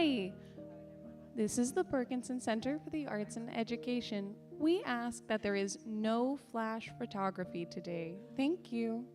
Hi, this is the Perkinson Center for the Arts and Education. We ask that there is no flash photography today. Thank you.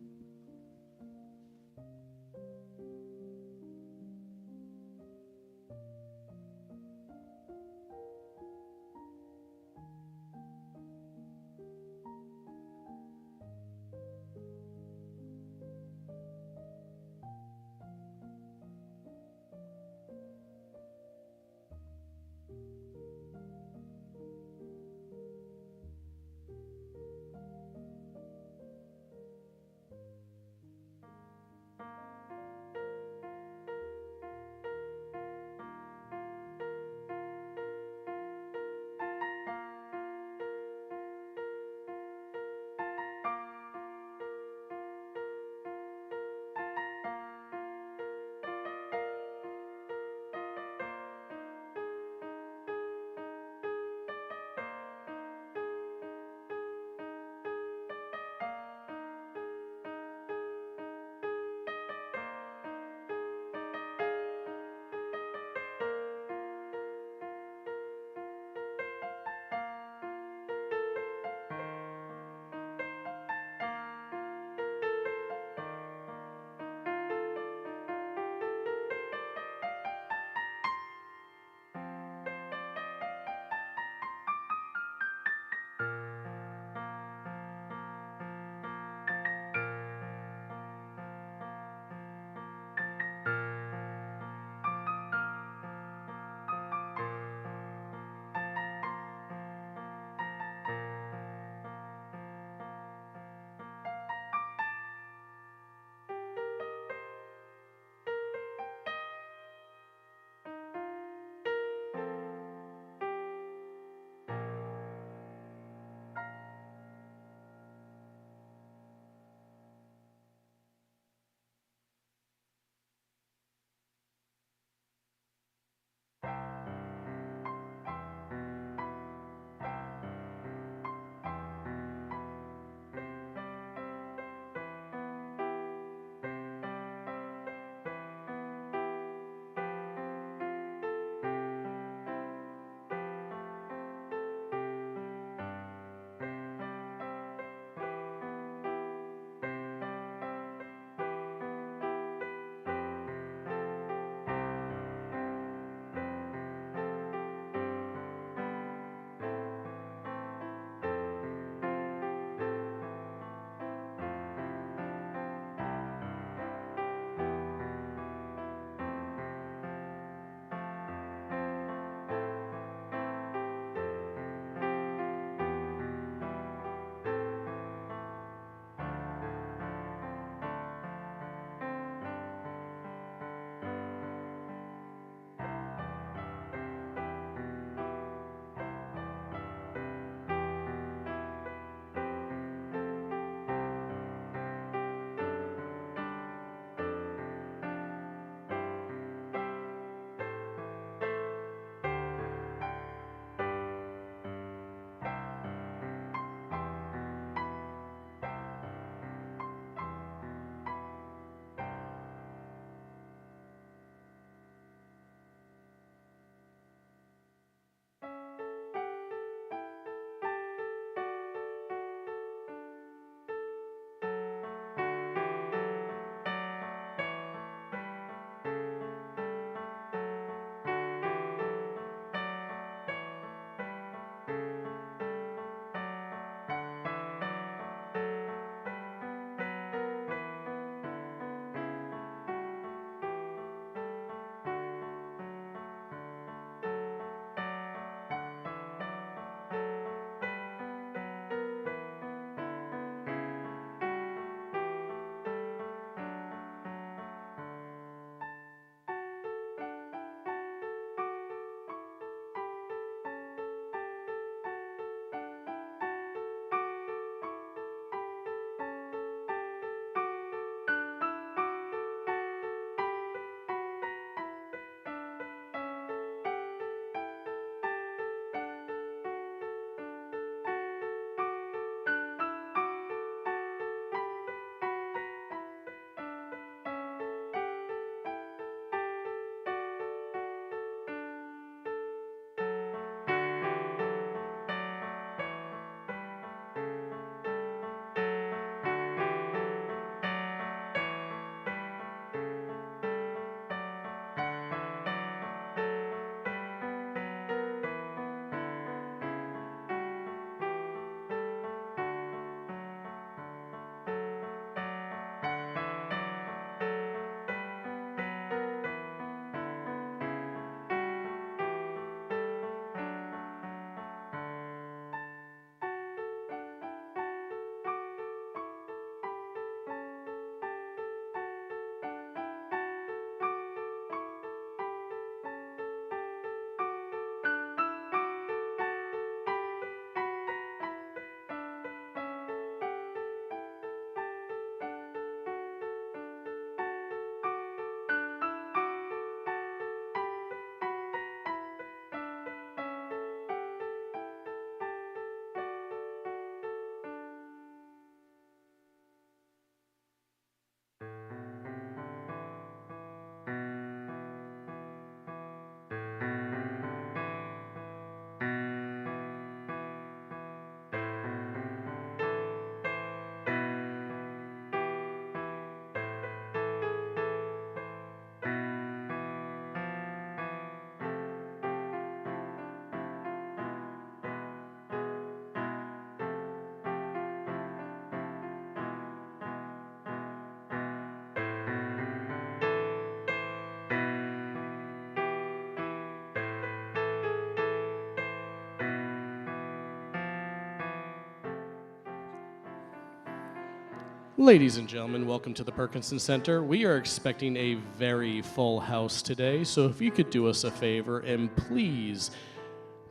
Ladies and gentlemen, welcome to the Perkinson Center. We are expecting a very full house today, so if you could do us a favor and please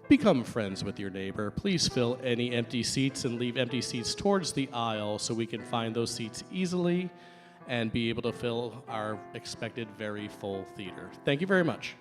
become friends with your neighbor. Please fill any empty seats and leave empty seats towards the aisle so we can find those seats easily and be able to fill our expected very full theater. Thank you very much.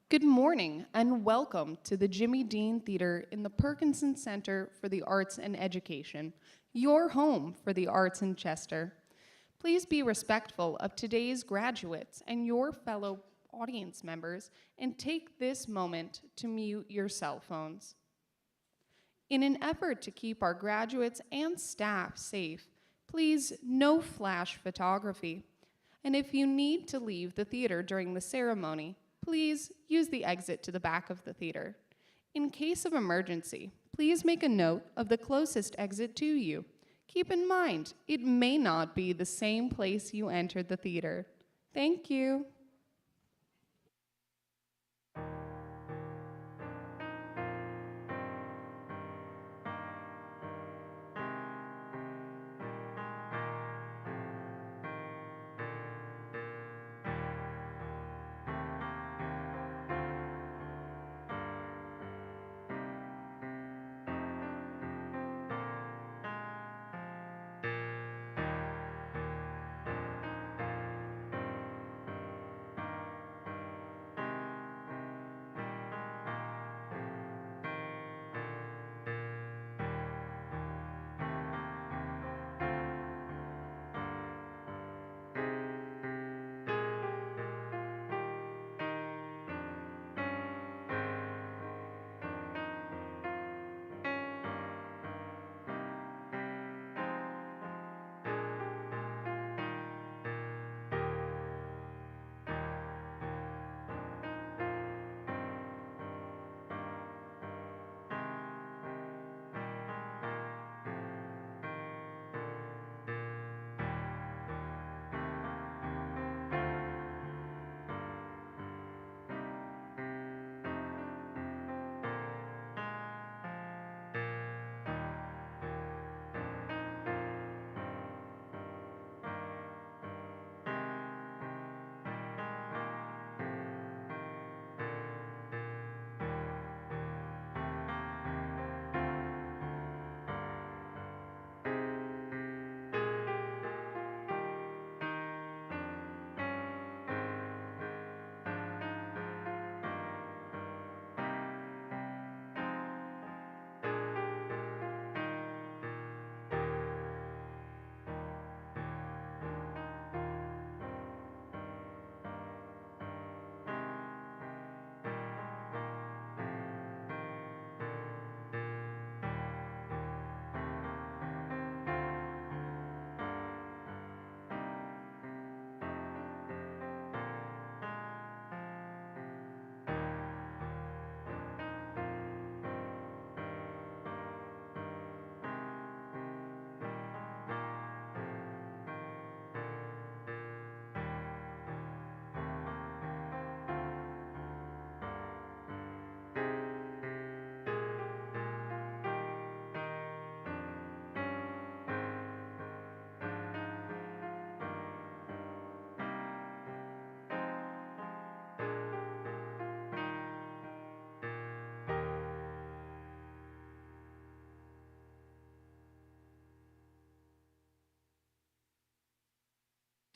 Good morning and welcome to the Jimmy Dean Theater in the Perkinson Center for the Arts and Education, your home for the arts in Chester. Please be respectful of today's graduates and your fellow audience members and take this moment to mute your cell phones. In an effort to keep our graduates and staff safe, please no flash photography. And if you need to leave the theater during the ceremony, please use the exit to the back of the theater. In case of emergency, please make a note of the closest exit to you. Keep in mind, it may not be the same place you entered the theater. Thank you.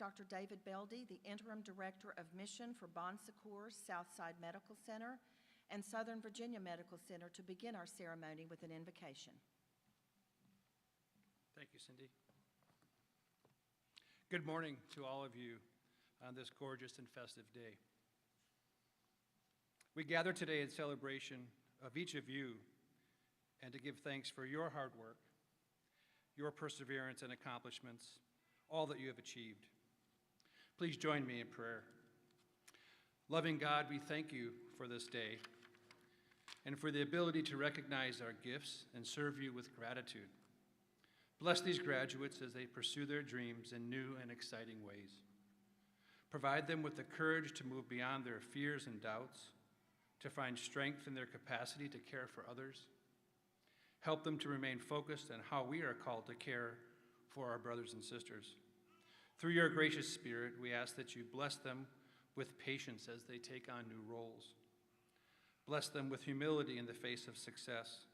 Dr. David Beldy, the Interim Director of Mission for Secours Southside Medical Center and Southern Virginia Medical Center, to begin our ceremony with an invocation. Thank you, Cindy. Good morning to all of you on this gorgeous and festive day. We gather today in celebration of each of you and to give thanks for your hard work, your perseverance and accomplishments, all that you have achieved. Please join me in prayer. Loving God, we thank you for this day and for the ability to recognize our gifts and serve you with gratitude. Bless these graduates as they pursue their dreams in new and exciting ways. Provide them with the courage to move beyond their fears and doubts, to find strength in their capacity to care for others. Help them to remain focused on how we are called to care for our brothers and sisters. Through your gracious Spirit, we ask that you bless them with patience as they take on new roles. Bless them with humility in the face of success.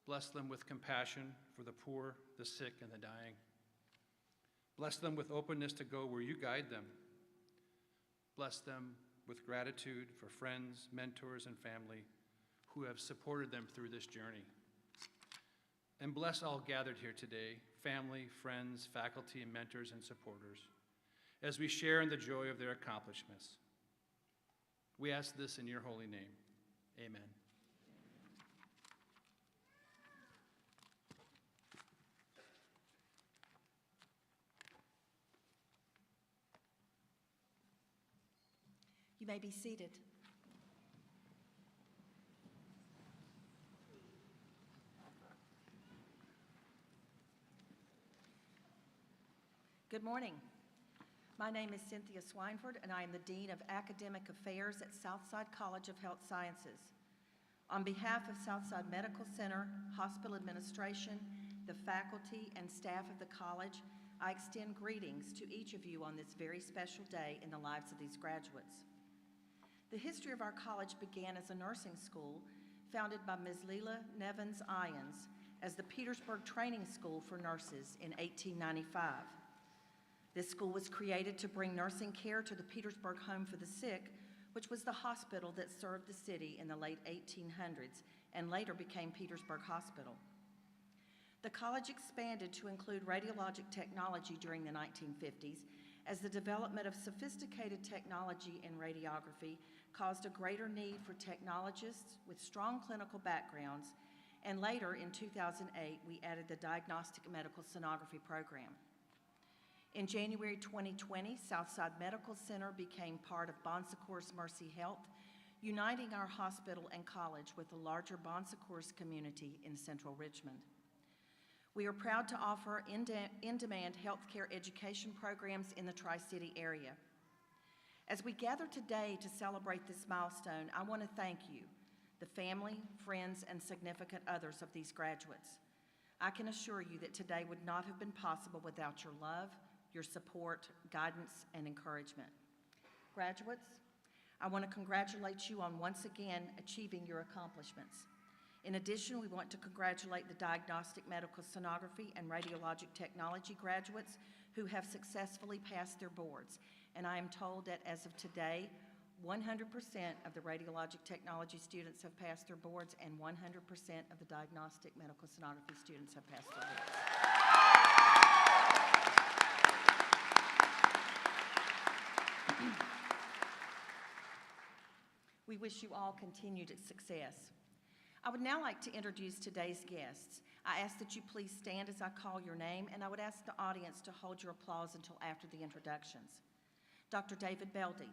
Bless them with compassion for the poor, the sick, and the dying. Bless them with openness to go where you guide them. Bless them with gratitude for friends, mentors, and family who have supported them through this journey. And bless all gathered here today, family, friends, faculty, and mentors and supporters, as we share in the joy of their accomplishments. We ask this in your holy name. Amen. You may be seated. Good morning. My name is Cynthia Swineford, and I am the Dean of Academic Affairs at Southside College of Health Sciences. On behalf of Southside Medical Center, hospital administration, the faculty, and staff of the college, I extend greetings to each of you on this very special day in the lives of these graduates. The history of our college began as a nursing school founded by Ms. Leela Nevins Ions as the Petersburg Training School for Nurses in 1895. This school was created to bring nursing care to the Petersburg Home for the Sick, which was the hospital that served the city in the late 1800s and later became Petersburg Hospital. The college expanded to include radiologic technology during the 1950s as the development of sophisticated technology in radiography caused a greater need for technologists with strong clinical backgrounds, and later in 2008 we added the diagnostic medical sonography program. In January 2020, Southside Medical Center became part of Secours Mercy Health, uniting our hospital and college with the larger Secours community in central Richmond. We are proud to offer in-demand healthcare education programs in the Tri-City area. As we gather today to celebrate this milestone, I want to thank you, the family, friends, and significant others of these graduates. I can assure you that today would not have been possible without your love, your support, guidance, and encouragement. Graduates, I want to congratulate you on once again achieving your accomplishments. In addition, we want to congratulate the diagnostic medical sonography and radiologic technology graduates who have successfully passed their boards. And I am told that as of today, 100% of the radiologic technology students have passed their boards and 100% of the diagnostic medical sonography students have passed their boards. We wish you all continued success. I would now like to introduce today's guests. I ask that you please stand as I call your name, and I would ask the audience to hold your applause until after the introductions. Dr. David Beldy.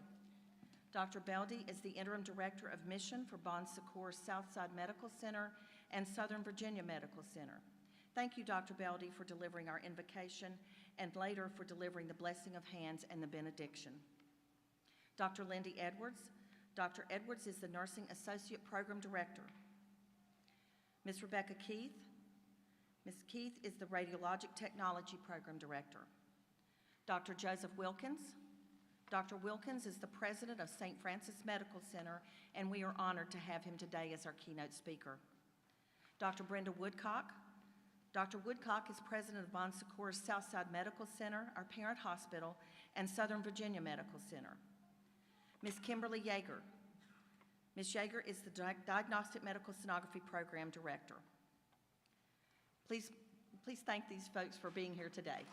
Dr. Beldy is the Interim Director of Mission for Secours Southside Medical Center and Southern Virginia Medical Center. Thank you, Dr. Beldy, for delivering our invocation and later for delivering the blessing of hands and the benediction. Dr. Lindy Edwards. Dr. Edwards is the Nursing Associate Program Director. Ms. Rebecca Keith. Ms. Keith is the Radiologic Technology Program Director. Dr. Joseph Wilkins. Dr. Wilkins is the President of St. Francis Medical Center, and we are honored to have him today as our keynote speaker. Dr. Brenda Woodcock. Dr. Woodcock is President of Secours Southside Medical Center, our parent hospital, and Southern Virginia Medical Center. Ms. Kimberly Yeager. Ms. Yeager is the Diagnostic Medical Sonography Program Director. Please thank these folks for being here today.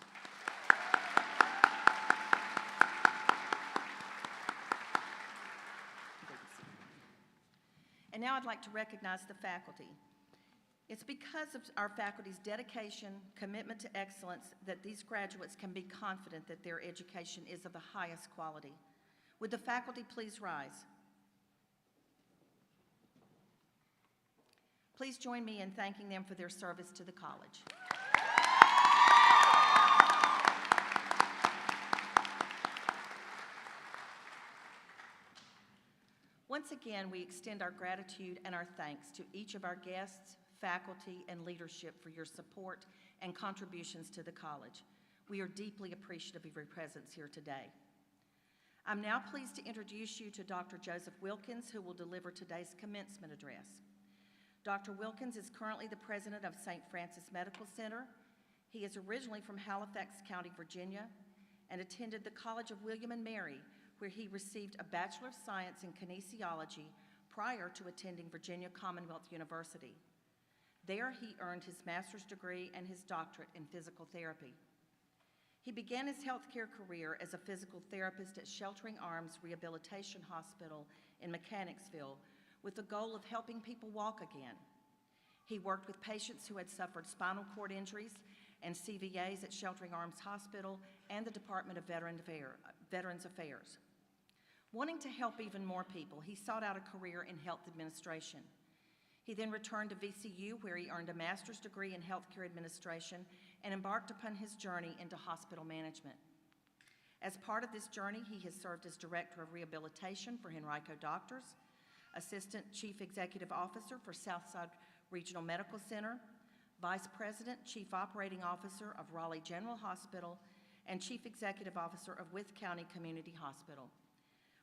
And now I'd like to recognize the faculty. It's because of our faculty's dedication, commitment to excellence, that these graduates can be confident that their education is of the highest quality. Would the faculty please rise? Please join me in thanking them for their service to the college. Once again, we extend our gratitude and our thanks to each of our guests, faculty, and leadership for your support and contributions to the college. We are deeply appreciative of your presence here today. I'm now pleased to introduce you to Dr. Joseph Wilkins, who will deliver today's commencement address. Dr. Wilkins is currently the president of St. Francis Medical Center. He is originally from Halifax County, Virginia, and attended the College of William and Mary, where he received a Bachelor of Science in Kinesiology prior to attending Virginia Commonwealth University. There, he earned his master's degree and his doctorate in physical therapy. He began his healthcare career as a physical therapist at Sheltering Arms Rehabilitation Hospital in Mechanicsville with the goal of helping people walk again. He worked with patients who had suffered spinal cord injuries and CVAs at Sheltering Arms Hospital and the Department of Veterans Affairs. Wanting to help even more people, he sought out a career in health administration. He then returned to VCU, where he earned a master's degree in healthcare administration and embarked upon his journey into hospital management. As part of this journey, he has served as Director of Rehabilitation for Henrico Doctors, Assistant Chief Executive Officer for Southside Regional Medical Center, Vice President, Chief Operating Officer of Raleigh General Hospital, and Chief Executive Officer of Wythe County Community Hospital.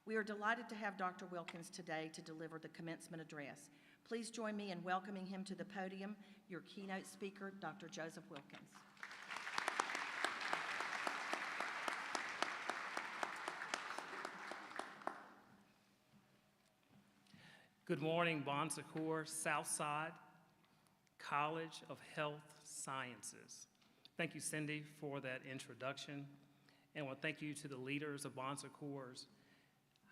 We are delighted to have Dr. Wilkins today to deliver the commencement address. Please join me in welcoming him to the podium, your keynote speaker, Dr. Joseph Wilkins. Good morning, Bon Secours, Southside College of Health Sciences. Thank you, Cindy, for that introduction. And I want to thank you to the leaders of Bon Secours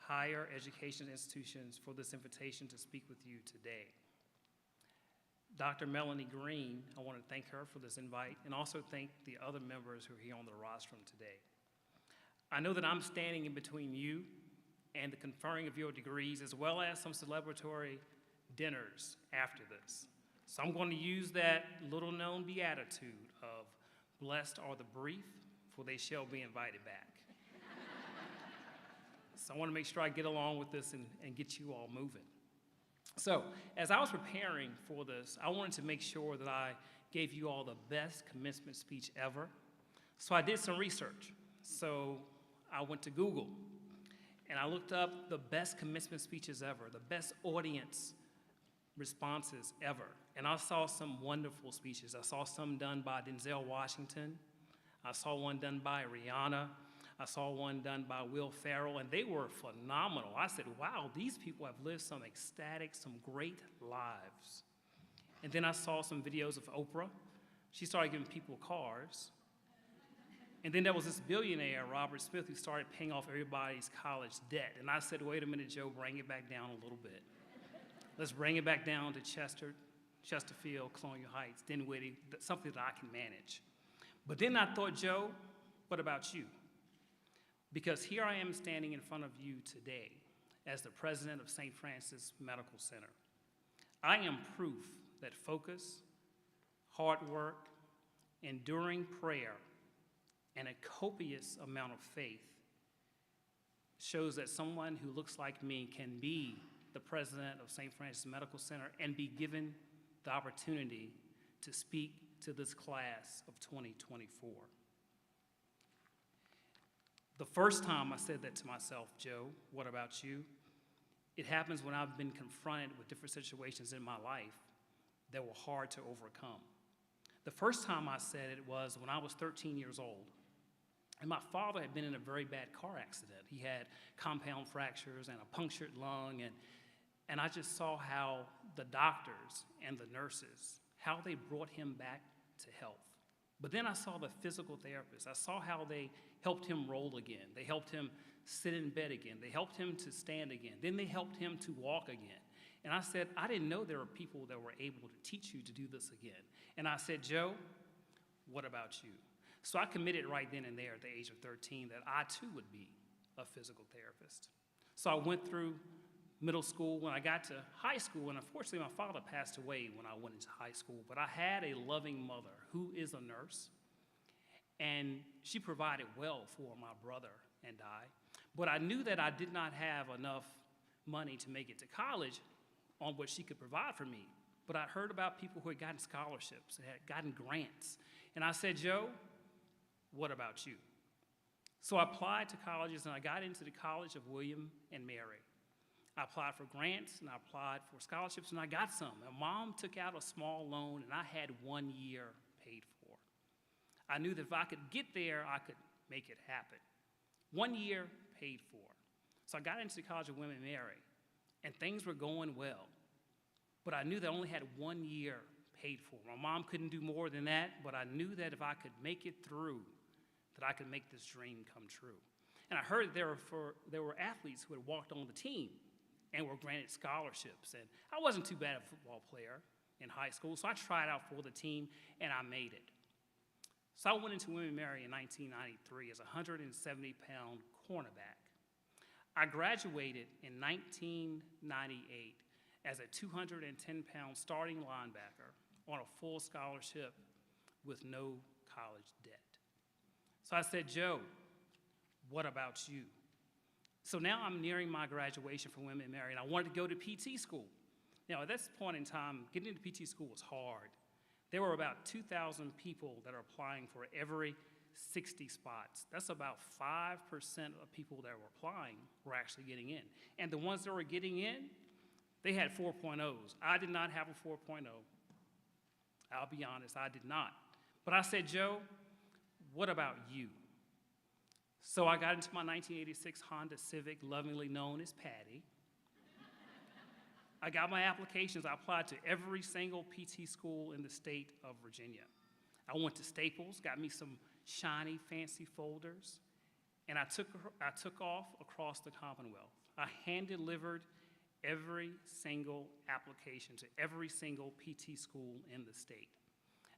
higher education institutions for this invitation to speak with you today. Dr. Melanie Green, I want to thank her for this invite and also thank the other members who are here on the rostrum today. I know that I'm standing in between you and the conferring of your degrees, as well as some celebratory dinners after this. So I'm going to use that little-known beatitude of blessed are the brief, for they shall be invited back. So I want to make sure I get along with this and get you all moving. So as I was preparing for this, I wanted to make sure that I gave you all the best commencement speech ever. So I did some research. So I went to Google and I looked up the best commencement speeches ever, the best audience responses ever. And I saw some wonderful speeches. I saw some done by Denzel Washington. I saw one done by Rihanna. I saw one done by Will Ferrell, and they were phenomenal. I said, wow, these people have lived some ecstatic, some great lives. And then I saw some videos of Oprah. She started giving people cars. And then there was this billionaire, Robert Smith, who started paying off everybody's college debt. And I said, wait a minute, Joe, bring it back down a little bit. Let's bring it back down to Chesterfield, Colonial Heights, Dinwiddie, something that I can manage. But then I thought, Joe, what about you? Because here I am standing in front of you today as the president of St. Francis Medical Center. I am proof that focus, hard work, enduring prayer, and a copious amount of faith shows that someone who looks like me can be the president of St. Francis Medical Center and be given the opportunity to speak to this class of 2024. The first time I said that to myself, Joe, what about you? It happens when I've been confronted with different situations in my life that were hard to overcome. The first time I said it was when I was 13 years old. And my father had been in a very bad car accident. He had compound fractures and a punctured lung, and I just saw how the doctors and the nurses, how they brought him back to health. But then I saw the physical therapists. I saw how they helped him roll again. They helped him sit in bed again. They helped him to stand again. Then they helped him to walk again. And I said, I didn't know there were people that were able to teach you to do this again. And I said, Joe, what about you? So I committed right then and there at the age of 13 that I too would be a physical therapist. So I went through middle school. When I got to high school, and unfortunately my father passed away when I went into high school, but I had a loving mother who is a nurse, and she provided well for my brother and I. But I knew that I did not have enough money to make it to college on what she could provide for me. But I heard about people who had gotten scholarships and had gotten grants. And I said, Joe, what about you? So I applied to colleges, and I got into the College of William and Mary. I applied for grants, and I applied for scholarships, and I got some. And Mom took out a small loan, and I had 1 year paid for. I knew that if I could get there, I could make it happen. 1 year paid for. So I got into the College of William and Mary, and things were going well. But I knew that I only had 1 year paid for. My mom couldn't do more than that, but I knew that if I could make it through, that I could make this dream come true. And I heard that there were athletes who had walked on the team and were granted scholarships. And I wasn't too bad a football player in high school, so I tried out for the team, and I made it. So I went into William and Mary in 1993 as a 170-pound cornerback. I graduated in 1998 as a 210-pound starting linebacker on a full scholarship with no college debt. So I said, Joe, what about you? So now I'm nearing my graduation from William and Mary, and I wanted to go to PT school. Now, at this point in time, getting into PT school was hard. There were about 2,000 people that are applying for every 60 spots. That's about 5% of people that were applying were actually getting in. And the ones that were getting in, they had 4.0s. I did not have a 4.0. I'll be honest, I did not. But I said, Joe, what about you? So I got into my 1986 Honda Civic, lovingly known as Patty. I got my applications. I applied to every single PT school in the state of Virginia. I went to Staples, got me some shiny, fancy folders, and I took off across the Commonwealth. I hand-delivered every single application to every single PT school in the state.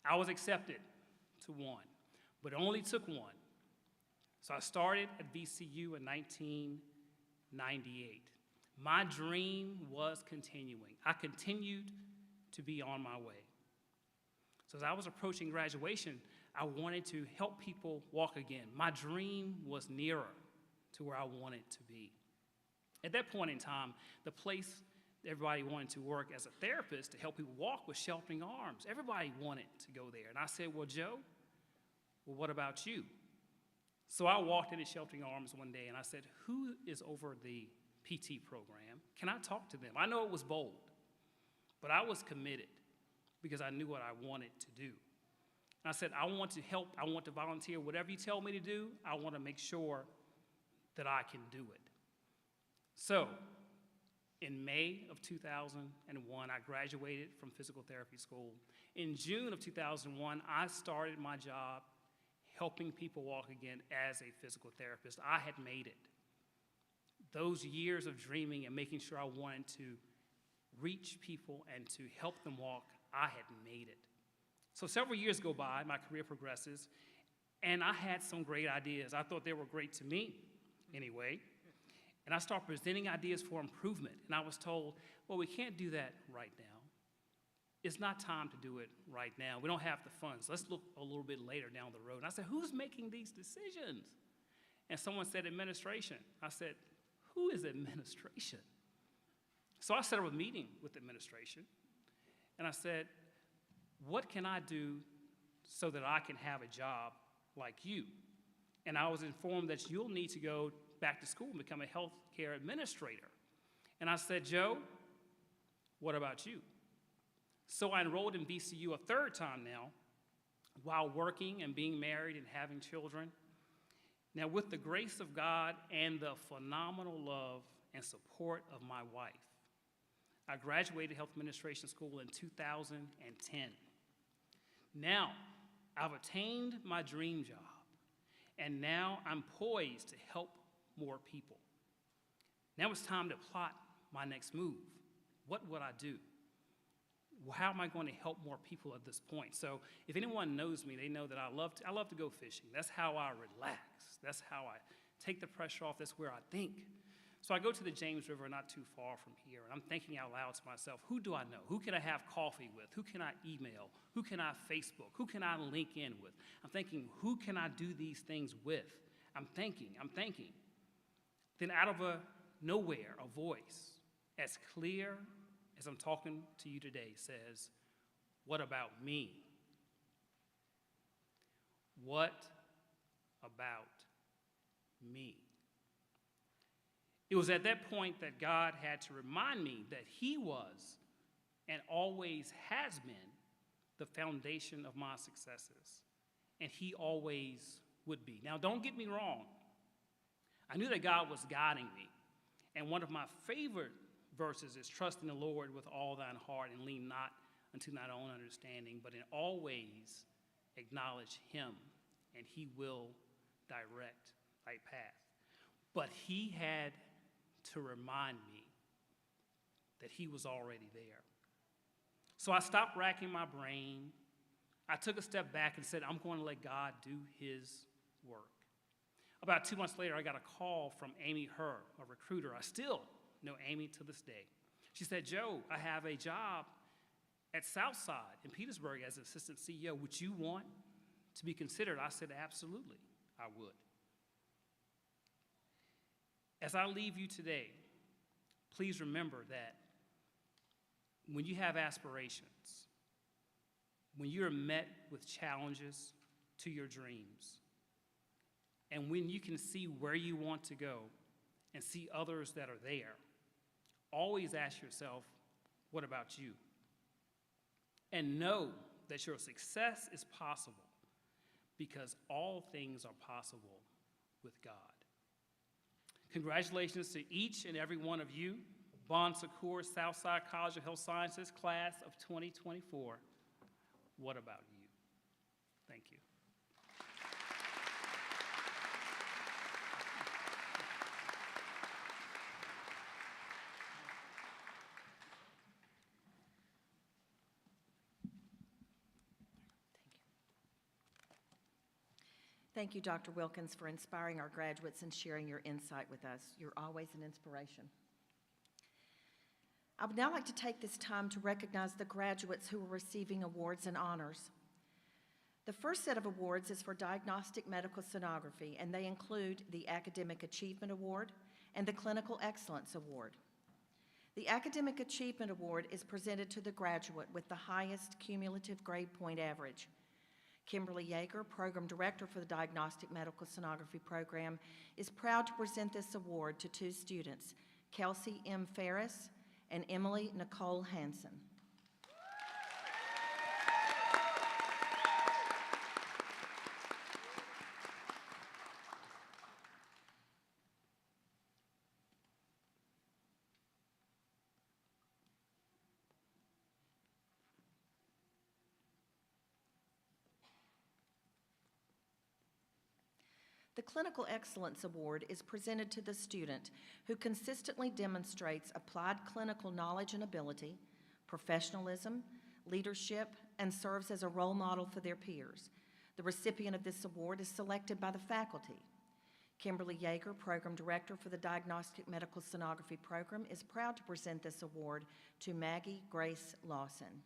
I was accepted to one, but it only took one. So I started at VCU in 1998. My dream was continuing. I continued to be on my way. So as I was approaching graduation, I wanted to help people walk again. My dream was nearer to where I wanted to be. At that point in time, the place everybody wanted to work as a therapist to help people walk was Sheltering Arms. Everybody wanted to go there. And I said, well, Joe, well, what about you? So I walked into Sheltering Arms one day and I said, who is over the PT program? Can I talk to them? I know it was bold, but I was committed because I knew what I wanted to do. And I said, I want to help, I want to volunteer. Whatever you tell me to do, I want to make sure that I can do it. So in May of 2001, I graduated from physical therapy school. In June of 2001, I started my job helping people walk again as a physical therapist. I had made it. Those years of dreaming and making sure I wanted to reach people and to help them walk, I had made it. So several years go by, my career progresses, and I had some great ideas. I thought they were great to me, anyway. And I started presenting ideas for improvement, and I was told, well, we can't do that right now. It's not time to do it right now. We don't have the funds. Let's look a little bit later down the road. And I said, who's making these decisions? And someone said administration. I said, who is administration? So I set up a meeting with administration, and I said, what can I do so that I can have a job like you? And I was informed that you'll need to go back to school and become a healthcare administrator. And I said, Joe, what about you? So I enrolled in VCU a third time now while working and being married and having children. Now, with the grace of God and the phenomenal love and support of my wife, I graduated health administration school in 2010. Now, I've attained my dream job, and now I'm poised to help more people. Now it's time to plot my next move. What would I do? How am I going to help more people at this point? So if anyone knows me, they know that I love to go fishing. That's how I relax. That's how I take the pressure off. That's where I think. So I go to the James River not too far from here, and I'm thinking out loud to myself, who do I know? Who can I have coffee with? Who can I email? Who can I Facebook? Who can I link in with? I'm thinking, who can I do these things with? I'm thinking. Then out of nowhere, a voice as clear as I'm talking to you today says, what about me? What about me? It was at that point that God had to remind me that He was and always has been the foundation of my successes, and He always would be. Now, don't get me wrong. I knew that God was guiding me, And one of my favorite verses is, trust in the Lord with all thine heart and lean not unto thine own understanding, but in all ways acknowledge him, and he will direct thy path. But he had to remind me that he was already there. So I stopped racking my brain. I took a step back and said, I'm going to let God do his work. About 2 months later, I got a call from Amy Herr, a recruiter. I still know Amy to this day. She said, Joe, I have a job at Southside in Petersburg as assistant CEO. Would you want to be considered? I said, absolutely, I would. As I leave you today, please remember that when you have aspirations, when you're met with challenges to your dreams, and when you can see where you want to go and see others that are there, always ask yourself, what about you? And know that your success is possible because all things are possible with God. Congratulations to each and every one of you, Bon Secours Southside College of Health Sciences class of 2024. What about you? Thank you. Thank you, Dr. Wilkins, for inspiring our graduates and sharing your insight with us. You're always an inspiration. I would now like to take this time to recognize the graduates who are receiving awards and honors. The first set of awards is for diagnostic medical sonography, and they include the Academic Achievement Award and the Clinical Excellence Award. The Academic Achievement Award is presented to the graduate with the highest cumulative grade point average. Kimberly Yeager, Program Director for the Diagnostic Medical Sonography Program, is proud to present this award to two students, Kelsey M. Ferris and Emily Nicole Hansen. The Clinical Excellence Award is presented to the student who consistently demonstrates applied clinical knowledge and ability, professionalism, leadership, and serves as a role model for their peers. The recipient of this award is selected by the faculty. Kimberly Yeager, Program Director for the Diagnostic Medical Sonography Program, is proud to present this award to Maggie Grace Lawson.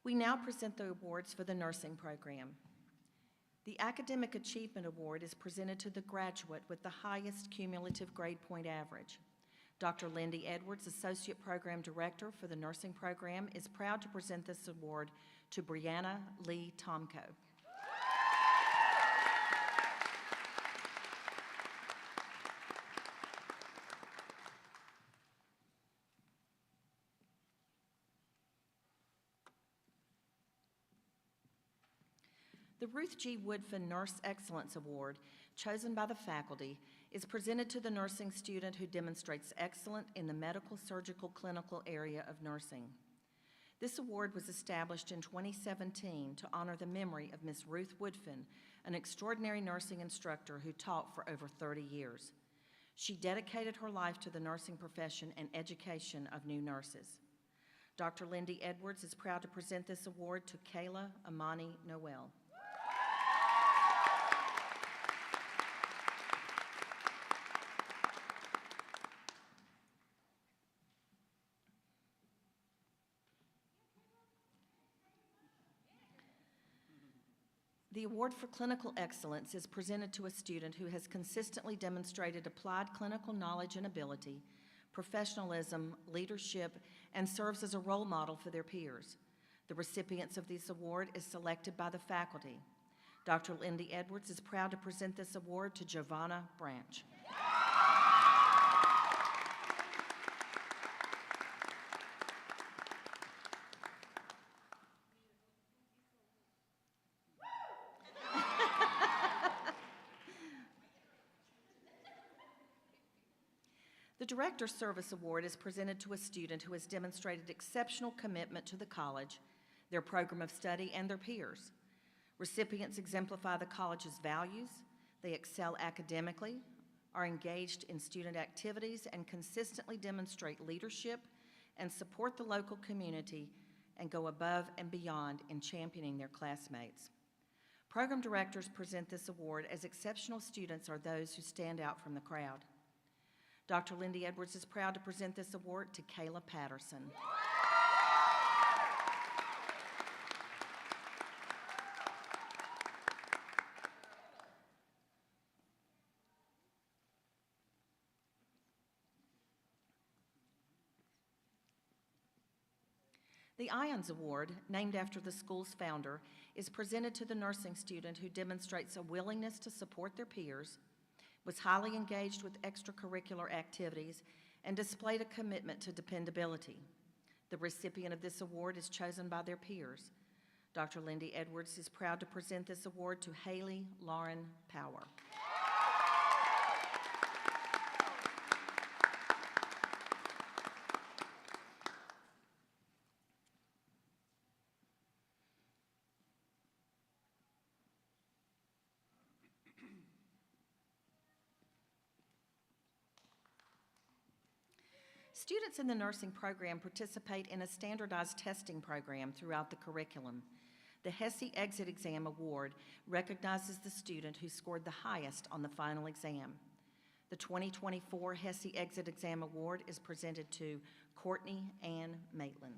We now present the awards for the nursing program. The Academic Achievement Award is presented to the graduate with the highest cumulative grade point average. Dr. Lindy Edwards, Associate Program Director for the nursing program, is proud to present this award to Brianna Lee Tomko. The Ruth G. Woodfin Nurse Excellence Award, chosen by the faculty, is presented to the nursing student who demonstrates excellence in the medical, surgical, clinical area of nursing. This award was established in 2017 to honor the memory of Ms. Ruth Woodfin, an extraordinary nursing instructor who taught for over 30 years. She dedicated her life to the nursing profession and education of new nurses. Dr. Lindy Edwards is proud to present this award to Kayla Amani Noel. The award for clinical excellence is presented to a student who has consistently demonstrated applied clinical knowledge and ability, professionalism, leadership, and serves as a role model for their peers. The recipients of this award is selected by the faculty. Dr. Lindy Edwards is proud to present this award to Giovanna Branch. Director's Service Award is presented to a student who has demonstrated exceptional commitment to the college, their program of study, and their peers. Recipients exemplify the college's values, they excel academically, are engaged in student activities, and consistently demonstrate leadership and support the local community and go above and beyond in championing their classmates. Program directors present this award as exceptional students are those who stand out from the crowd. Dr. Lindy Edwards is proud to present this award to Kayla Patterson. The IONS Award, named after the school's founder, is presented to the nursing student who demonstrates a willingness to support their peers, was highly engaged with extracurricular activities, and displayed a commitment to dependability. The recipient of this award is chosen by their peers. Dr. Lindy Edwards is proud to present this award to Haley Lauren Power. Students in the nursing program participate in a standardized testing program throughout the curriculum. The HESI Exit Exam Award recognizes the student who scored the highest on the final exam. The 2024 HESI Exit Exam Award is presented to Courtney Ann Maitland.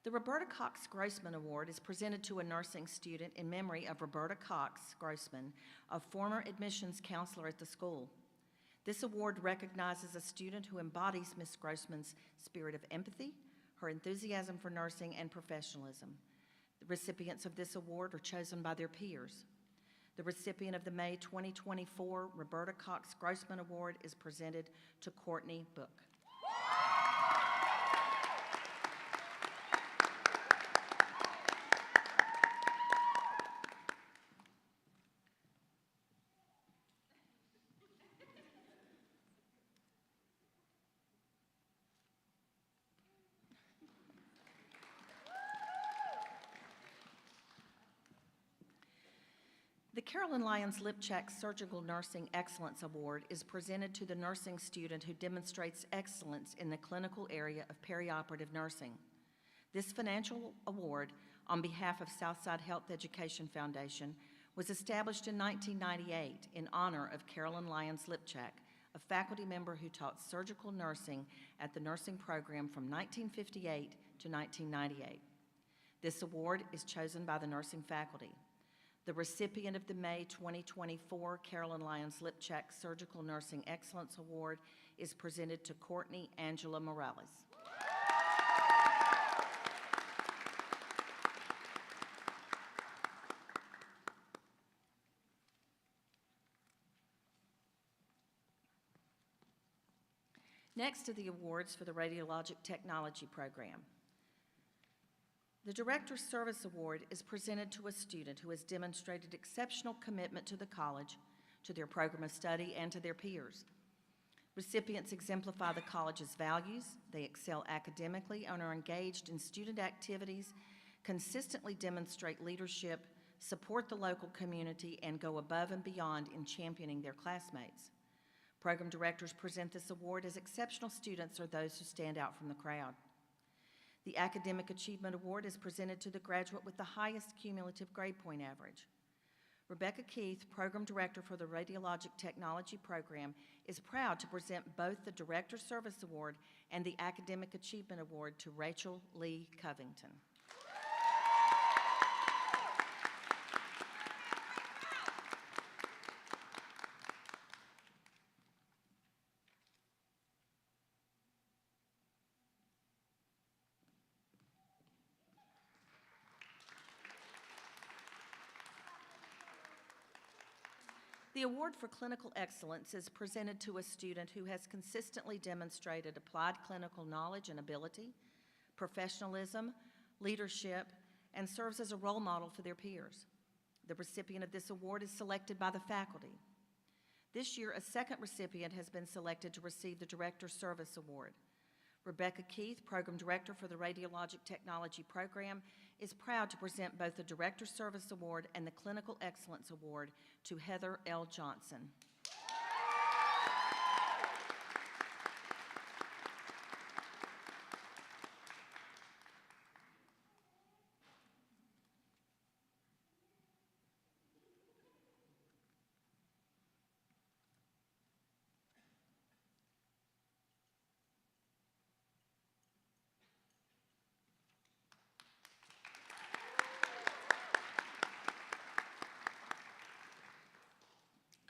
The Roberta Cox Grossman Award is presented to a nursing student in memory of Roberta Cox Grossman, a former admissions counselor at the school. This award recognizes a student who embodies Ms. Grossman's spirit of empathy, her enthusiasm for nursing, and professionalism. The recipients of this award are chosen by their peers. The recipient of the May 2024 Roberta Cox Grossman Award is presented to Courtney Book. The Carolyn Lyons Lipchak Surgical Nursing Excellence Award is presented to the nursing student who demonstrates excellence in the clinical area of perioperative nursing. This financial award, on behalf of Southside Health Education Foundation, was established in 1998 in honor of Carolyn Lyons Lipchak, a faculty member who taught surgical nursing at the nursing program from 1958 to 1998. This award is chosen by the nursing faculty. The recipient of the May 2024 Carolyn Lyons Lipchak Surgical Nursing Excellence Award is presented to Courtney Angela Morales. Next are the awards for the Radiologic Technology Program. The Director's Service Award is presented to a student who has demonstrated exceptional commitment to the college, to their program of study, and to their peers. Recipients exemplify the college's values, they excel academically and are engaged in student activities, consistently demonstrate leadership, support the local community, and go above and beyond in championing their classmates. Program directors present this award as exceptional students are those who stand out from the crowd. The Academic Achievement Award is presented to the graduate with the highest cumulative grade point average. Rebecca Keith, Program Director for the Radiologic Technology Program, is proud to present both the Director's Service Award and the Academic Achievement Award to Rachel Lee Covington. The award for clinical excellence is presented to a student who has consistently demonstrated applied clinical knowledge and ability, professionalism, leadership, and serves as a role model for their peers. The recipient of this award is selected by the faculty. This year, a second recipient has been selected to receive the Director's Service Award. Rebecca Keith, Program Director for the Radiologic Technology Program, is proud to present both the Director's Service Award and the Clinical Excellence Award to Heather L. Johnson.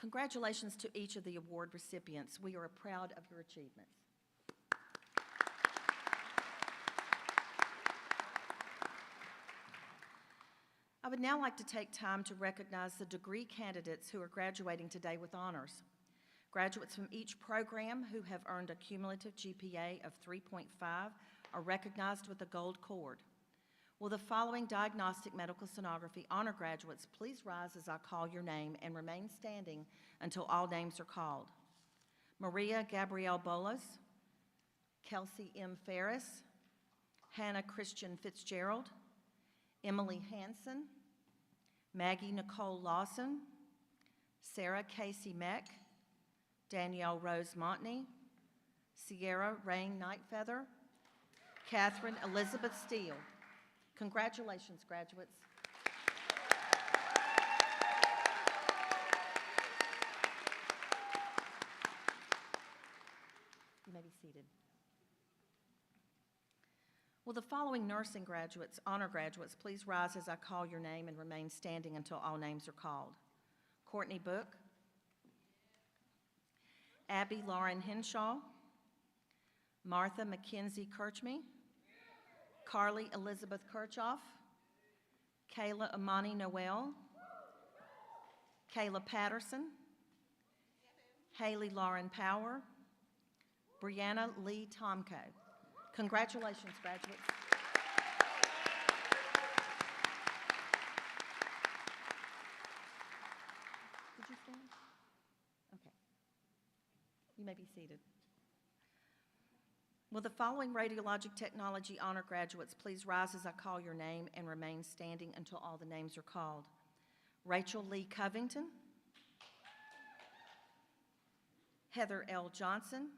Congratulations to each of the award recipients. We are proud of your achievements. I would now like to take time to recognize the degree candidates who are graduating today with honors. Graduates from each program who have earned a cumulative GPA of 3.5 are recognized with a gold cord. Will the following diagnostic medical sonography honor graduates please rise as I call your name and remain standing until all names are called? Maria Gabrielle Bolas, Kelsey M. Ferris, Hannah Christian Fitzgerald, Emily Hansen, Maggie Nicole Lawson, Sarah Casey Meck, Danielle Rose Montney, Sierra Rain Nightfeather, Catherine Elizabeth Steele. Congratulations, graduates. You may be seated. Will the following nursing graduates, honor graduates, please rise as I call your name and remain standing until all names are called? Courtney Book, Abby Lauren Henshaw, Martha Mackenzie Kirchme, Carly Elizabeth Kirchhoff, Kayla Amani Noel, Kayla Patterson, Haley Lauren Power, Brianna Lee Tomko. Congratulations, graduates. Did you stand? Okay. You may be seated. Will the following radiologic technology honor graduates please rise as I call your name and remain standing until all the names are called? Rachel Lee Covington, Heather L. Johnson,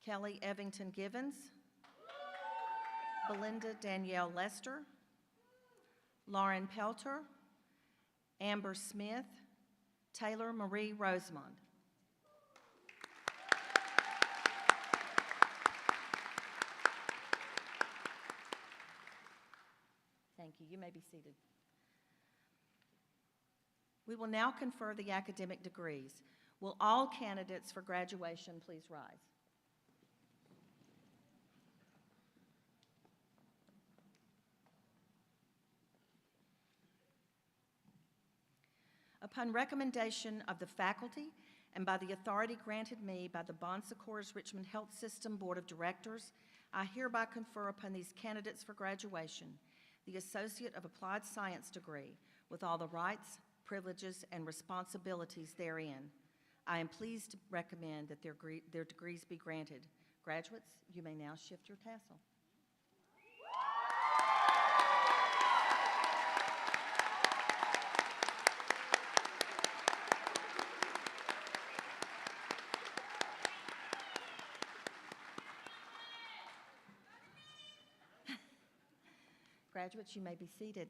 Kelly Evington Givens, Belinda Danielle Lester, Lauren Pelter, Amber Smith, Taylor Marie Rosemond. Thank you. You may be seated. We will now confer the academic degrees. Will all candidates for graduation please rise? Upon recommendation of the faculty and by the authority granted me by the Bon Secours Richmond Health System Board of Directors, I hereby confer upon these candidates for graduation the Associate of Applied Science degree with all the rights, privileges, and responsibilities therein. I am pleased to recommend that their degrees be granted. Graduates, you may now shift your tassel. Graduates, you may be seated.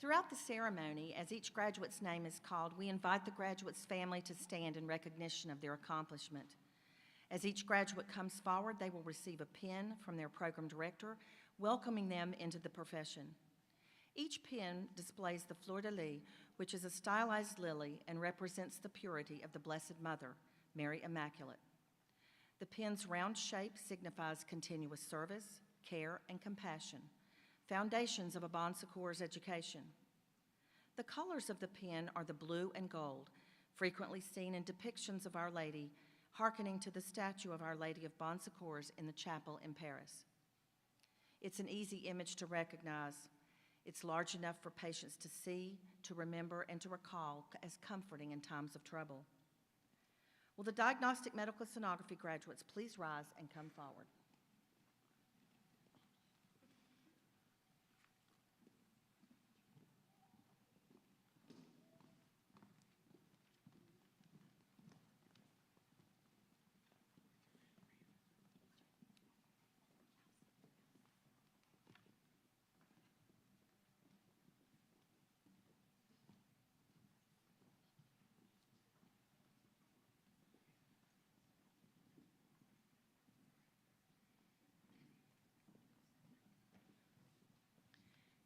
Throughout the ceremony, as each graduate's name is called, we invite the graduate's family to stand in recognition of their accomplishment. As each graduate comes forward, they will receive a pin from their program director, welcoming them into the profession. Each pin displays the fleur-de-lis, which is a stylized lily and represents the purity of the Blessed Mother, Mary Immaculate. The pin's round shape signifies continuous service, care, and compassion, foundations of a Bon Secours education. The colors of the pen are the blue and gold, frequently seen in depictions of Our Lady, hearkening to the statue of Our Lady of Bon Secours in the chapel in Paris. It's an easy image to recognize. It's large enough for patients to see, to remember, and to recall as comforting in times of trouble. Will the diagnostic medical sonography graduates please rise and come forward?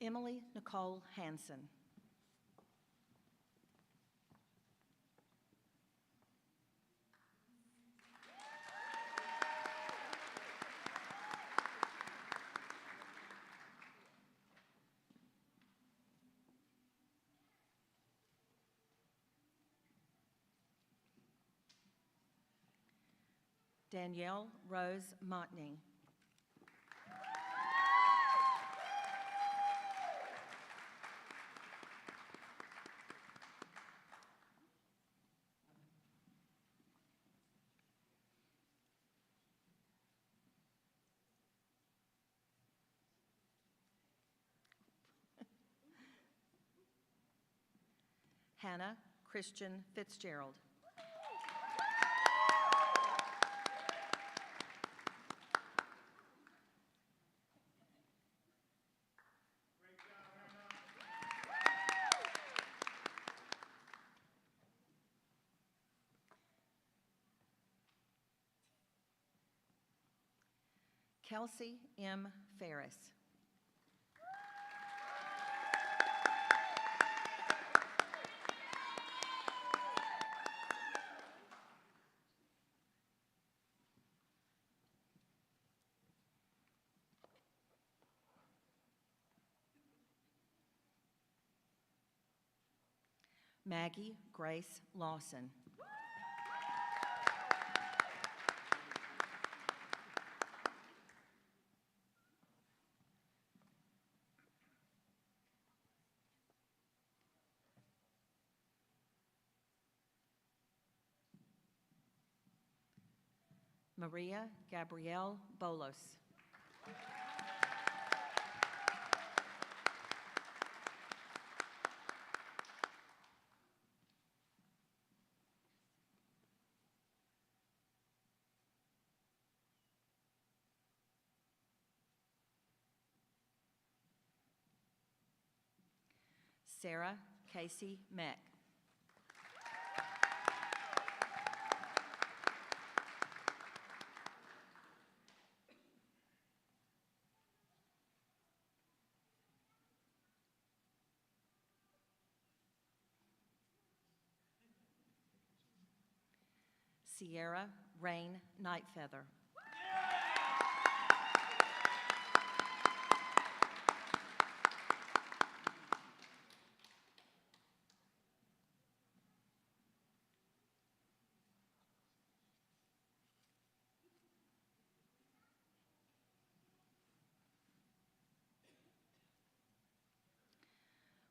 Emily Nicole Hansen. Danielle Rose Montney. Hannah Christian Fitzgerald. Kelsey M. Ferris. Maggie Grace Lawson. Maria Gabrielle Bolos. Sarah Casey Meck. Sierra Rain Nightfeather.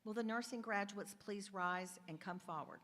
Will the nursing graduates please rise and come forward?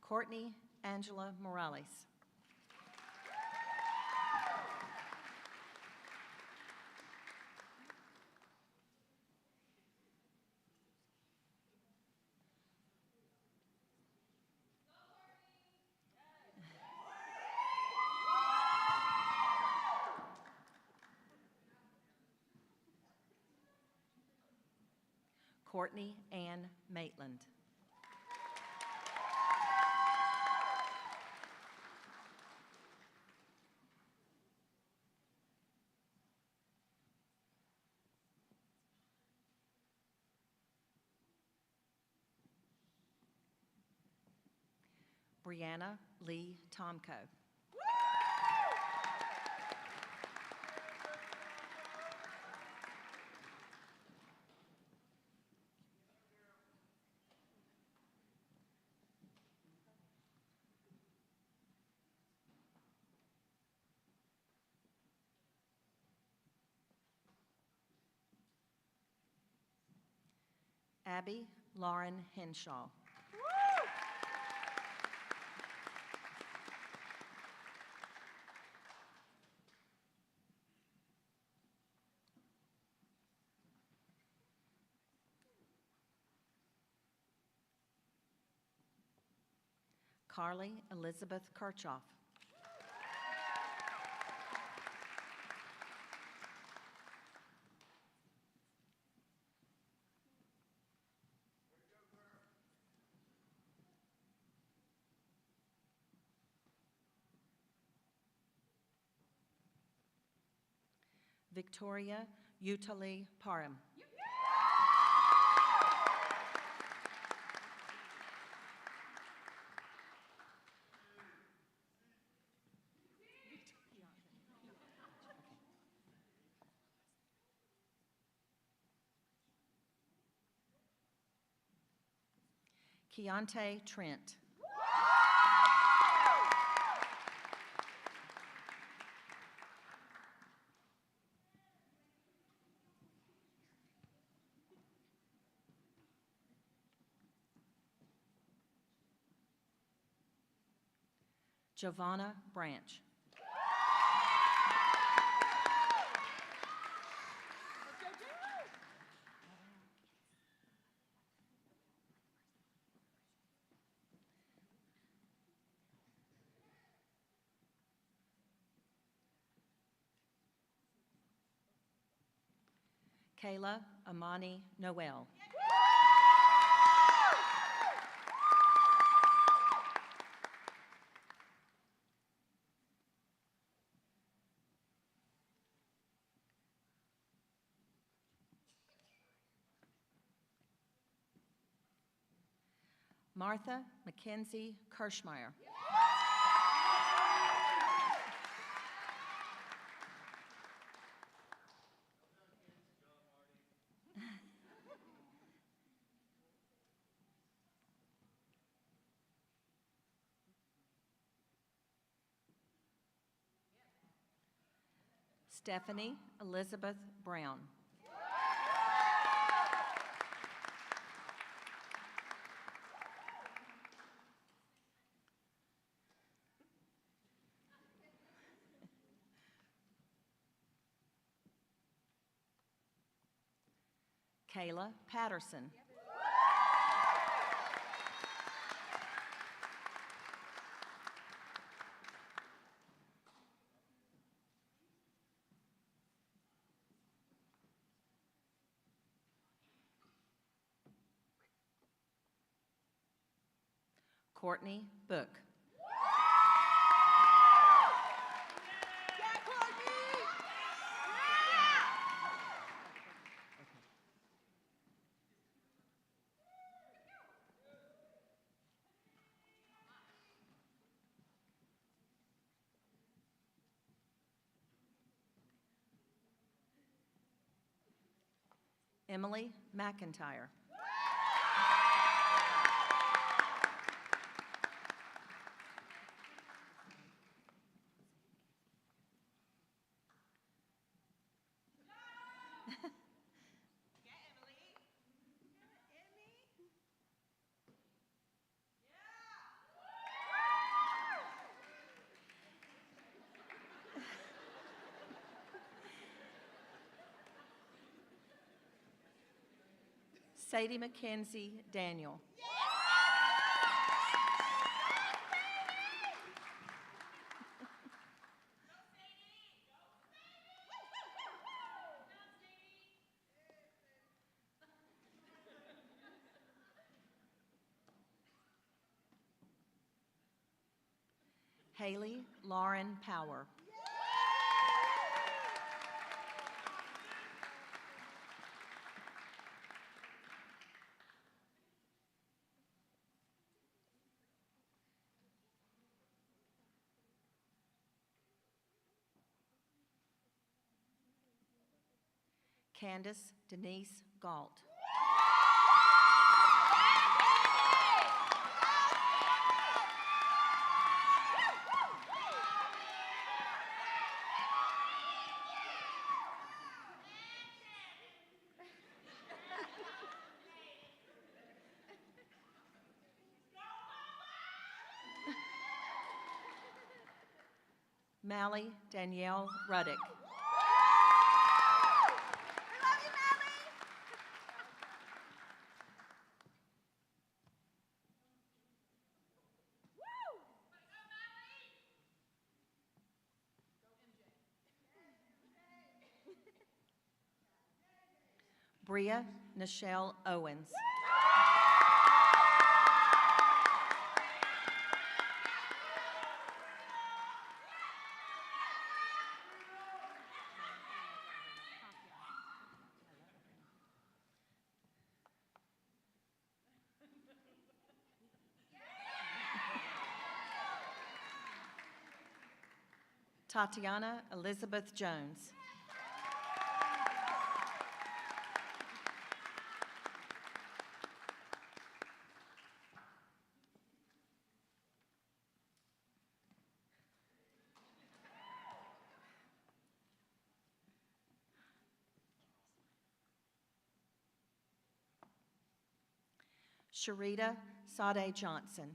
Courtney Angela Morales. Courtney Ann Maitland. Brianna Lee Tomko. Abby Lauren Henshaw. Carly Elizabeth Kirchhoff. Victoria Utali Parham. Keontae Trent. Giovanna Branch. Kayla Amani Noel. Martha Mackenzie Kirschmeyer. Stephanie Elizabeth Brown. Kayla Patterson. Courtney Book. Emily McIntyre. Sadie Mackenzie Daniel. Haley Lauren Power. Candace Denise Galt. Mally Danielle Ruddick. Bria Nichelle Owens. Tatiana Elizabeth Jones. Sharita Sade Johnson.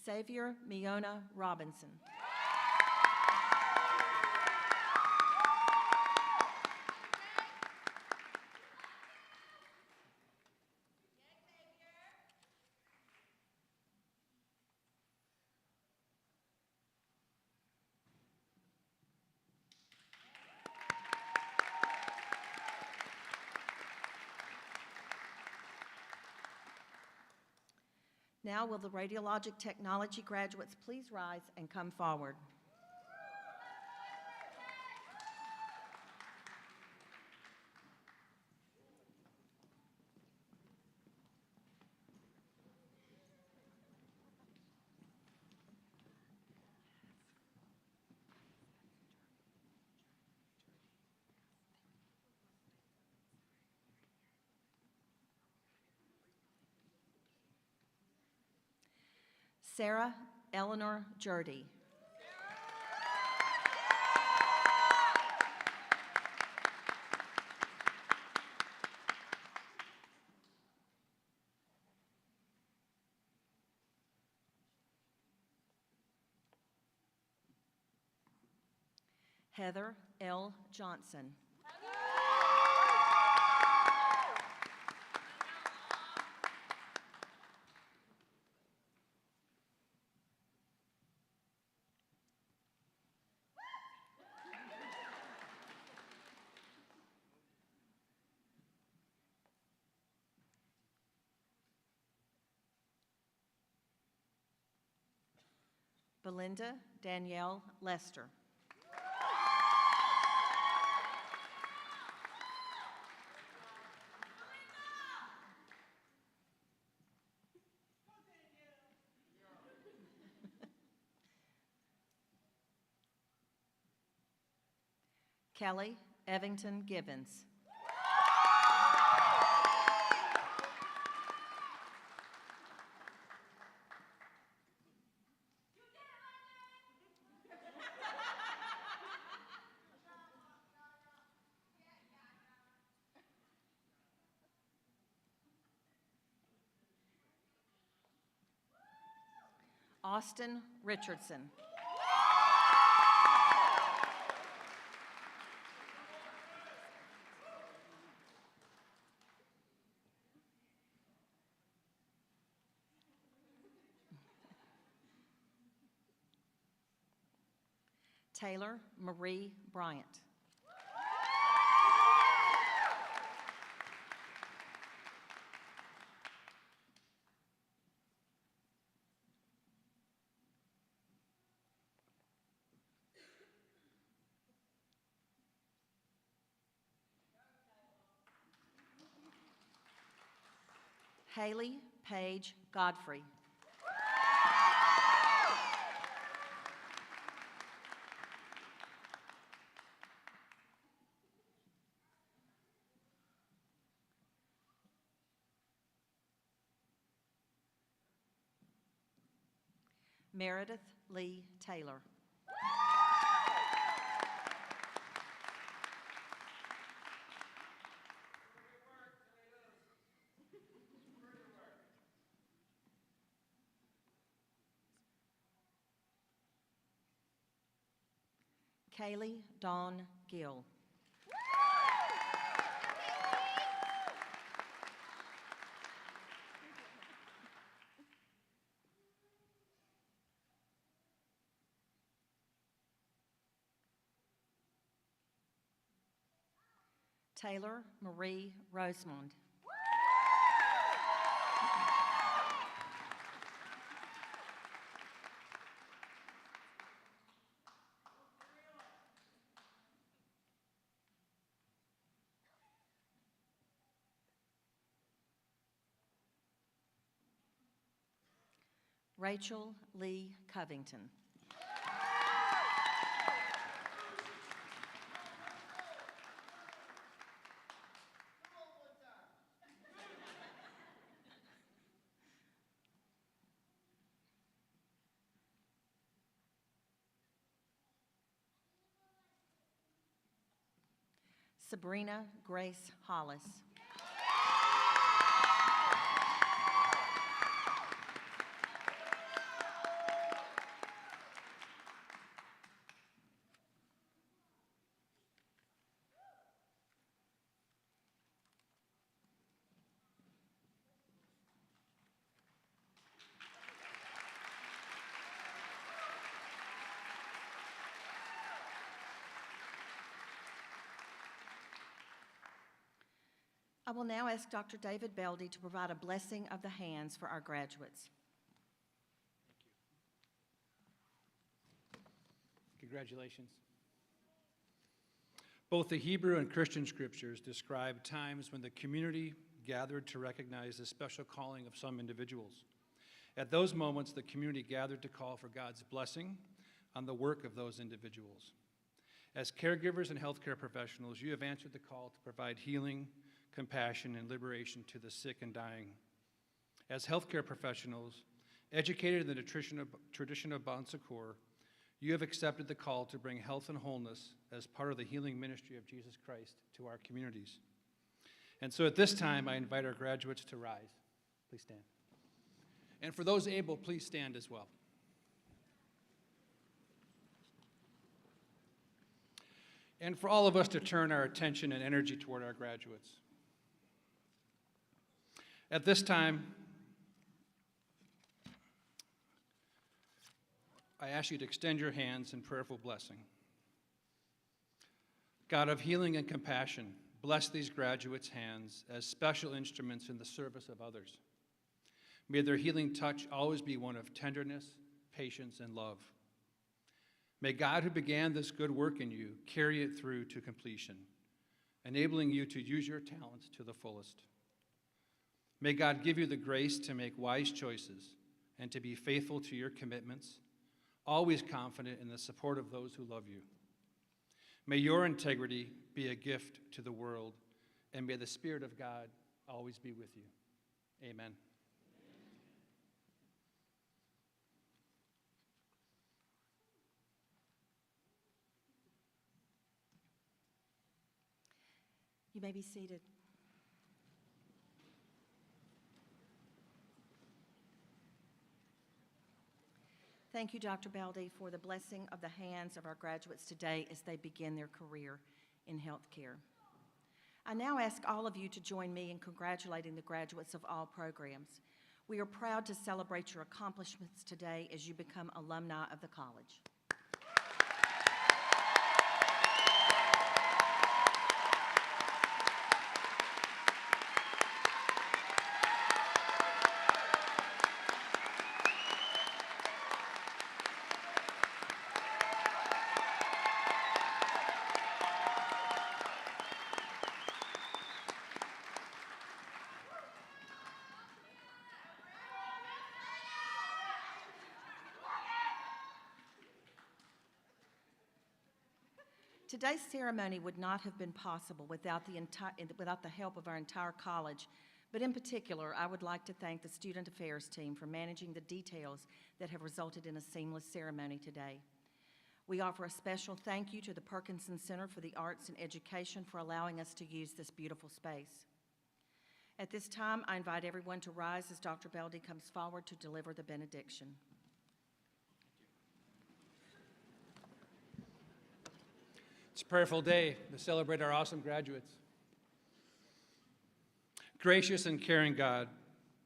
Xavier Miona Robinson. Now will the radiologic technology graduates please rise and come forward. Sarah Eleanor Jurdy. Heather L. Johnson. Belinda Danielle Lester. Kelly Evington Gibbons. Austin Richardson. Taylor Marie Bryant. Haley Paige Godfrey. Meredith Lee Taylor. Kaylee Dawn Gill. Taylor Marie Rosemond. Rachel Lee Covington. Sabrina Grace Hollis. I will now ask Dr. David Beldy to provide a blessing of the hands for our graduates. Congratulations. Both the Hebrew and Christian scriptures describe times when the community gathered to recognize the special calling of some individuals. At those moments, the community gathered to call for God's blessing on the work of those individuals. As caregivers and healthcare professionals, you have answered the call to provide healing, compassion, and liberation to the sick and dying. As healthcare professionals, educated in the tradition of Bon Secours, you have accepted the call to bring health and wholeness as part of the healing ministry of Jesus Christ to our communities. And so at this time, I invite our graduates to rise. Please stand. And for those able, please stand as well. And for all of us to turn our attention and energy toward our graduates. At this time, I ask you to extend your hands in prayerful blessing. God of healing and compassion, bless these graduates' hands as special instruments in the service of others. May their healing touch always be one of tenderness, patience, and love. May God, who began this good work in you, carry it through to completion, enabling you to use your talents to the fullest. May God give you the grace to make wise choices and to be faithful to your commitments, always confident in the support of those who love you. May your integrity be a gift to the world, and may the Spirit of God always be with you. Amen. You may be seated. Thank you, Dr. Baldi, for the blessing of the hands of our graduates today as they begin their career in healthcare. I now ask all of you to join me in congratulating the graduates of all programs. We are proud to celebrate your accomplishments today as you become alumni of the college. Today's ceremony would not have been possible without the help of our entire college, but in particular, I would like to thank the Student Affairs team for managing the details that have resulted in a seamless ceremony today. We offer a special thank you to the Perkinson Center for the Arts and Education for allowing us to use this beautiful space. At this time, I invite everyone to rise as Dr. Baldi comes forward to deliver the benediction. It's a prayerful day to celebrate our awesome graduates. Gracious and caring God,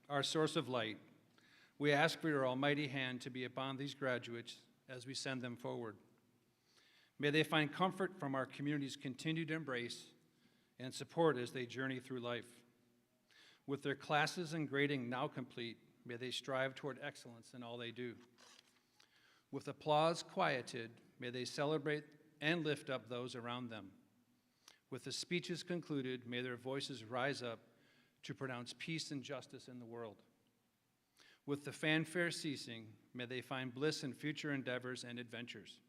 our source of light, we ask for your almighty hand to be upon these graduates as we send them forward. May they find comfort from our community's continued embrace and support as they journey through life. With their classes and grading now complete, may they strive toward excellence in all they do. With applause quieted, may they celebrate and lift up those around them. With the speeches concluded, may their voices rise up to pronounce peace and justice in the world. With the fanfare ceasing, may they find bliss in future endeavors and adventures.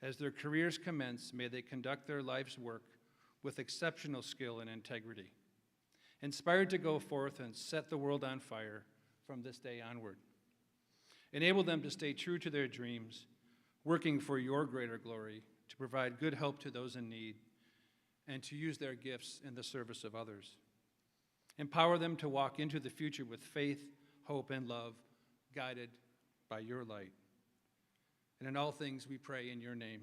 As their careers commence, may they conduct their life's work with exceptional skill and integrity, inspired to go forth and set the world on fire from this day onward. Enable them to stay true to their dreams, working for your greater glory, to provide good help to those in need, and to use their gifts in the service of others. Empower them to walk into the future with faith, hope, and love, guided by your light. And in all things we pray in your name.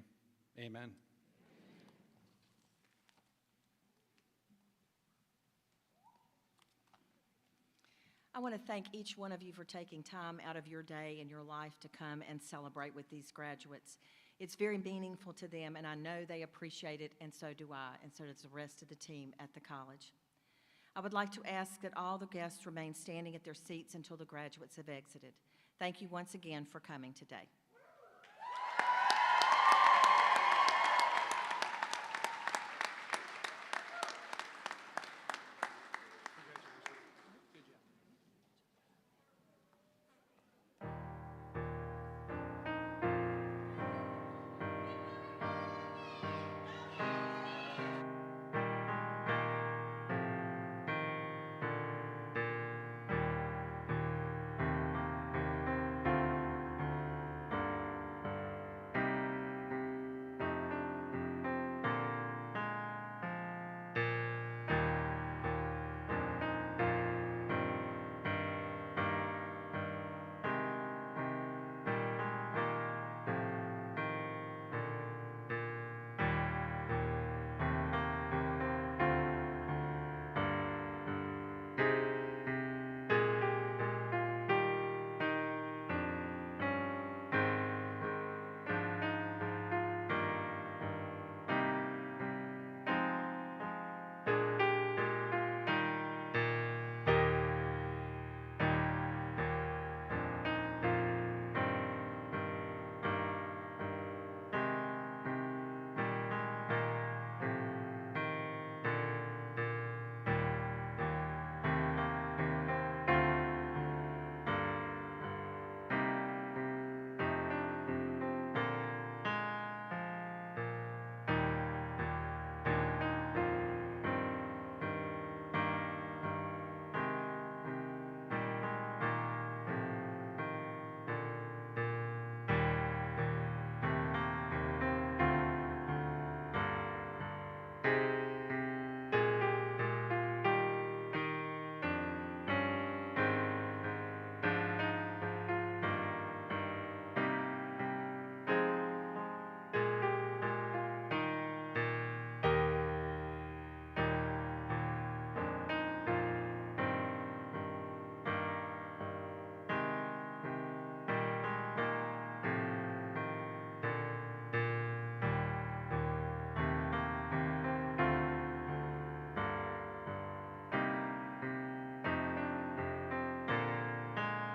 Amen. I want to thank each one of you for taking time out of your day and your life to come and celebrate with these graduates. It's very meaningful to them, and I know they appreciate it, and so do I, and so does the rest of the team at the college. I would like to ask that all the guests remain standing at their seats until the graduates have exited. Thank you once again for coming today.